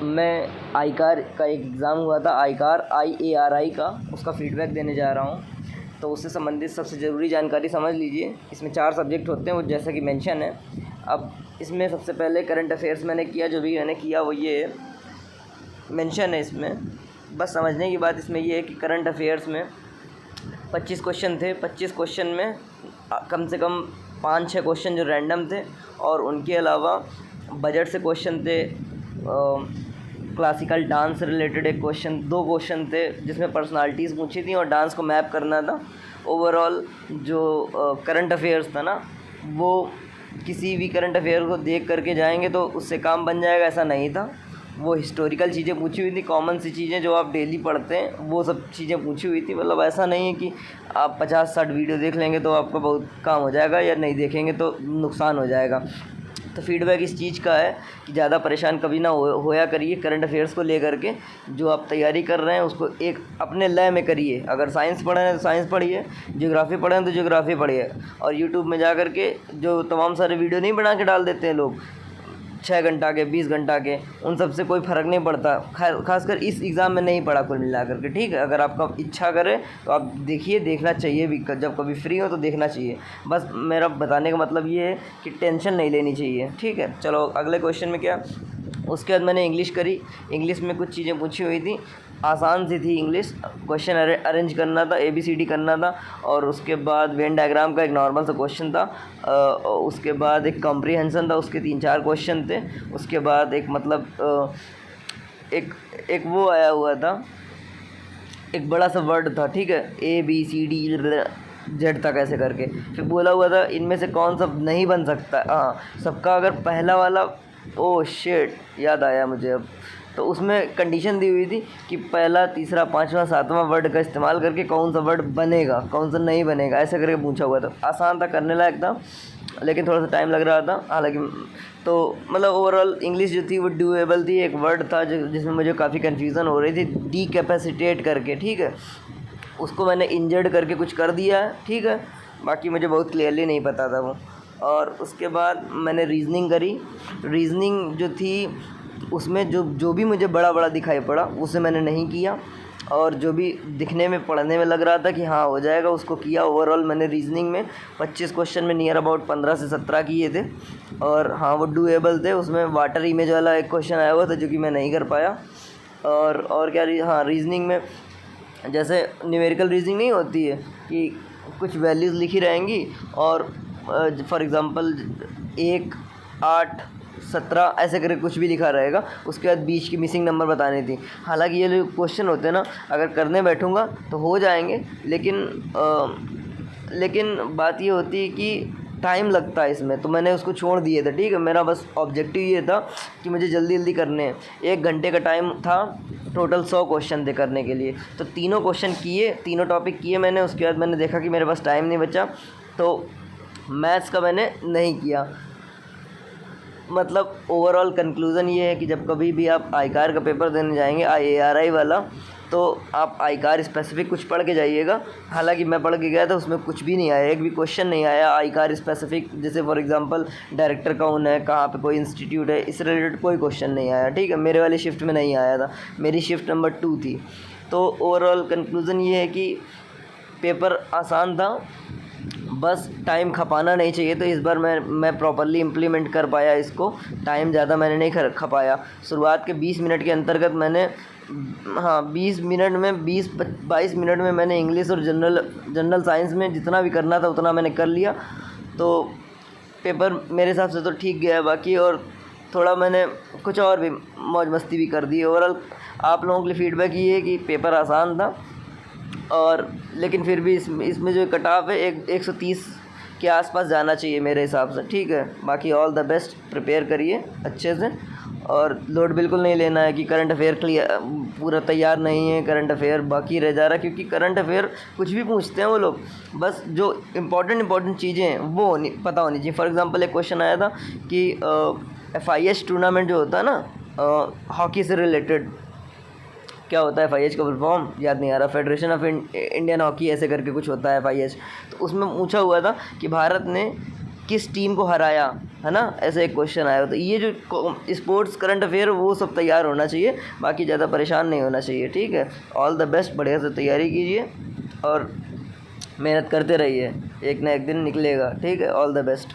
मैं आईकार का एक एग्ज़ाम हुआ था, आईकार IARI का, उसका फ़ीडबैक देने जा रहा हूँ। तो उससे संबंधित सबसे ज़रूरी जानकारी समझ लीजिए। इसमें 4 सब्जेक्ट होते हैं, वो जैसा कि मेंशन है। अब इसमें सबसे पहले करंट अफेयर्स मैंने किया, जो भी मैंने किया वो ये मेंशन है इसमें। बस समझने की बात इसमें ये है कि करंट अफेयर्स में 25 क्वेश्चन थे। 25 क्वेश्चन में कम से कम 5-6 क्वेश्चन जो रैंडम थे, और उनके अलावा बजट से क्वेश्चन थे। क्लासिकल डांस से रिलेटेड एक क्वेश्चन, 2 क्वेश्चन थे जिसमें पर्सनालिटीज़ पूछी थी और डांस को मैप करना था। ओवरऑल जो करंट अफेयर्स था ना, वो किसी भी करंट अफेयर को देख करके जाएंगे तो उससे काम बन जाएगा, ऐसा नहीं था। वो हिस्टोरिकल चीज़ें पूछी हुई थी, कॉमन सी चीज़ें जो आप डेली पढ़ते हैं वो सब चीज़ें पूछी हुई थी। मतलब ऐसा नहीं है कि आप 50-60 वीडियो देख लेंगे तो आपका बहुत काम हो जाएगा, या नहीं देखेंगे तो नुकसान हो जाएगा। तो फीडबैक इस चीज़ का है कि ज़्यादा परेशान कभी ना होया करिए करंट अफेयर्स को लेकर के। जो आप तैयारी कर रहे हैं उसको एक अपने लय में करिए। अगर साइंस पढ़ रहे हैं तो साइंस पढ़िए, ज्योग्राफी पढ़ रहे हैं तो ज्योग्राफी पढ़िए। और यूट्यूब में जा कर के जो तमाम सारे वीडियो नहीं बना के डाल देते हैं लोग, 6 घंटा के, 20 घंटा के, उन सब से कोई फ़र्क नहीं पड़ता। खासकर इस एग्ज़ाम में नहीं पड़ा कुल मिला कर के, ठीक है। अगर आपका इच्छा करे तो आप देखिए, देखना चाहिए भी, जब कभी फ्री हो तो देखना चाहिए। बस मेरा बताने का मतलब ये है कि टेंशन नहीं लेनी चाहिए, ठीक है। चलो अगले क्वेश्चन में क्या, उसके बाद मैंने इंग्लिश करी। इंग्लिश में कुछ चीज़ें पूछी हुई थी, आसान सी थी इंग्लिश। क्वेश्चन अरेंज करना था, ABCD करना था, और उसके बाद वेन डायग्राम का एक नॉर्मल सा क्वेश्चन था। उसके बाद एक कॉम्प्रीहेंशन था, उसके 3-4 क्वेश्चन थे। उसके बाद एक मतलब एक वो आया हुआ था, एक बड़ा सा वर्ड था, ठीक है, ABCD Z तक ऐसे करके। फिर बोला हुआ था इनमें से कौन सा नहीं बन सकता। हाँ, सबका अगर पहला वाला, ओह शिट, याद आया मुझे अब। तो उसमें कंडीशन दी हुई थी कि पहला, तीसरा, 5वां, 7वां वर्ड का इस्तेमाल करके कौन सा वर्ड बनेगा, कौन सा नहीं बनेगा, ऐसे करके पूछा हुआ था। आसान था, करने लायक था, लेकिन थोड़ा सा टाइम लग रहा था हालांकि। तो मतलब ओवरऑल इंग्लिश जो थी वो डूएबल थी। एक वर्ड था जिसमें मुझे काफ़ी कन्फ्यूज़न हो रही थी, डीकैपेसिटेट करके, ठीक है। उसको मैंने इंजर्ड करके कुछ कर दिया है, ठीक है। बाकी मुझे बहुत क्लियरली नहीं पता था वो। और उसके बाद मैंने रीज़निंग करी। रीज़निंग जो थी उसमें जो भी मुझे बड़ा बड़ा दिखाई पड़ा उसे मैंने नहीं किया, और जो भी दिखने में, पढ़ने में लग रहा था कि हाँ हो जाएगा, उसको किया। ओवरऑल मैंने रीज़निंग में 25 क्वेश्चन में नियर अबाउट 15 से 17 किए थे, और हाँ वो डूएबल थे। उसमें वाटर इमेज वाला एक क्वेश्चन आया हुआ था जो कि मैं नहीं कर पाया। और क्या, हाँ रीज़निंग में जैसे न्यूमेरिकल रीजनिंग नहीं होती है कि कुछ वैल्यूज़ लिखी रहेंगी, और फॉर एग्ज़ाम्पल 1, 8, 17 ऐसे करके कुछ भी लिखा रहेगा, उसके बाद बीच की मिसिंग नंबर बतानी थी। हालांकि ये जो क्वेश्चन होते हैं ना, अगर करने बैठूँगा तो हो जाएंगे, लेकिन बात ये होती है कि टाइम लगता है इसमें, तो मैंने उसको छोड़ दिए थे, ठीक है। मेरा बस ऑब्जेक्टिव ये था कि मुझे जल्दी जल्दी करने हैं। 1 घंटे का टाइम था, टोटल 100 क्वेश्चन थे करने के लिए। तो तीनों क्वेश्चन किए, तीनों टॉपिक किए मैंने। उसके बाद मैंने देखा कि मेरे पास टाइम नहीं बचा, तो मैथ्स का मैंने नहीं किया। मतलब ओवरऑल कंक्लूज़न ये है कि जब कभी भी आप आईकार का पेपर देने जाएंगे, IARI वाला, तो आप आईकार स्पेसिफिक कुछ पढ़ के जाइएगा। हालांकि मैं पढ़ के गया था, उसमें कुछ भी नहीं आया, एक भी क्वेश्चन नहीं आया आईकार स्पेसिफिक। जैसे फॉर एग्जांपल डायरेक्टर कौन है, कहाँ पे कोई इंस्टीट्यूट है, इस रिलेटेड कोई क्वेश्चन नहीं आया, ठीक है। मेरे वाली शिफ्ट में नहीं आया था, मेरी शिफ्ट नंबर 2 थी। तो ओवरऑल कंक्लूज़न ये है कि पेपर आसान था, बस टाइम खपाना नहीं चाहिए। तो इस बार मैं प्रॉपर्ली इम्प्लीमेंट कर पाया इसको। टाइम ज़्यादा मैंने नहीं खपाया। शुरुआत के 20 मिनट के अंतर्गत मैंने, हाँ 20 मिनट में, 20-22 मिनट में मैंने इंग्लिश और जनरल साइंस में जितना भी करना था उतना मैंने कर लिया। तो पेपर मेरे हिसाब से तो ठीक गया है। बाकी और थोड़ा मैंने कुछ और भी मौज मस्ती भी कर दी। ओवरऑल आप लोगों के लिए फ़ीडबैक ये है कि पेपर आसान था, और लेकिन फिर भी इसमें जो कट ऑफ है 130 के आसपास जाना चाहिए मेरे हिसाब से, ठीक है। बाकी ऑल द बेस्ट, प्रिपेयर करिए अच्छे से, और लोड बिल्कुल नहीं लेना है कि करंट अफेयर क्लियर पूरा तैयार नहीं है, करंट अफेयर बाकी रह जा रहा है। क्योंकि करंट अफेयर कुछ भी पूछते हैं वो लोग, बस जो इम्पोर्टेंट चीज़ें हैं वो पता होनी चाहिए। फॉर एग्ज़ाम्पल एक क्वेश्चन आया था कि FIH टूर्नामेंट जो होता है ना हॉकी से रिलेटेड, क्या होता है FIH का फुल फॉर्म याद नहीं आ रहा, फेडरेशन ऑफ इंडियन हॉकी ऐसे करके कुछ होता है FIH। तो उसमें पूछा हुआ था कि भारत ने किस टीम को हराया, है ना, ऐसा एक क्वेश्चन आया। तो ये जो स्पोर्ट्स करंट अफेयर वो सब तैयार होना चाहिए, बाकी ज़्यादा परेशान नहीं होना चाहिए, ठीक है। ऑल द बेस्ट, बढ़िया से तैयारी कीजिए और मेहनत करते रहिए, एक ना एक दिन निकलेगा, ठीक है। All the best.